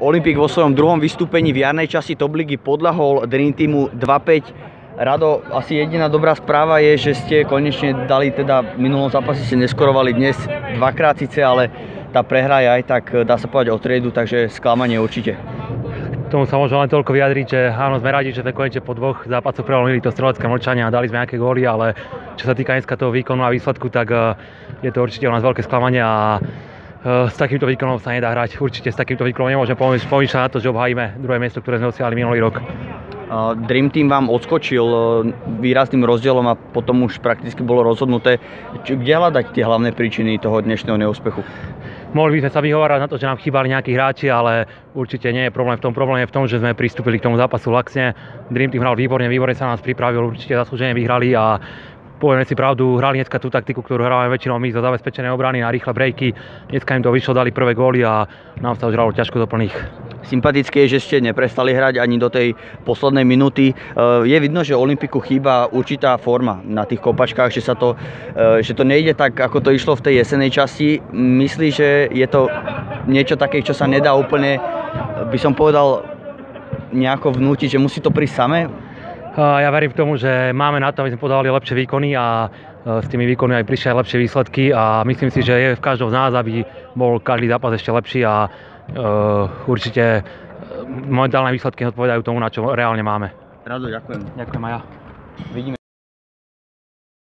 Olympik vo svojom druhom vystúpení v jarnej časti Top Ligy podľahol Dream Teamu 2-5. Rado, asi jediná dobrá správa je, že ste konečne dali, teda v minulom zápase ste neskorovali, dnes dvakrát síce, ale tá prehra je aj tak, dá sa povedať, o triedu, takže sklamanie určite. K tomu sa môžem len toľko vyjadriť, že áno, sme radi, že sme konečne po dvoch zápasoch prelomili to strelecké mlčanie a dali sme nejaké góly, ale čo sa týka dneska toho výkonu a výsledku, tak je to určite u nás veľké sklamanie a s takýmto výkonom sa nedá hrať. Určite s takýmto výkonom nemôžem pomýšľať na to, že obhájime druhé miesto, ktoré sme dosiahli minulý rok. Dream Team vám odskočil výrazným rozdielom a potom už prakticky bolo rozhodnuté. Kde hľadať tie hlavné príčiny toho dnešného neúspechu? Mohli by sme sa vyhovárať na to, že nám chýbali nejakí hráči, ale určite nie je problém v tom. Problém je v tom, že sme pristúpili k tomu zápasu laxne. Dream Team hral výborne sa nás pripravil, určite zaslúžene vyhrali a povieme si pravdu, hrali dneska tú taktiku, ktorú hrávame väčšinou my, zo zabezpečenej obrany na rýchle breaky. Dneska im to vyšlo, dali prvé góly a nám sa už hralo ťažko do plných. Sympatické je, že ste neprestali hrať ani do tej poslednej minúty. Je vidno, že Olympiku chýba určitá forma na tých kopačkách, že to nejde tak, ako to išlo v tej jesenej časti. Myslíš, že je to niečo také, čo sa nedá úplne, by som povedal, nejako vnútiť, že musí to prísť samé? Ja verím v tomu, že máme na to, aby sme podávali lepšie výkony a s tými výkonmi aj prišli aj lepšie výsledky a myslím si, že je v každom z nás, aby bol každý zápas ešte lepší a určite momentálne výsledky odpovedajú tomu, na čo reálne máme. Rado, ďakujem. Ďakujem aj ja. Vidíme.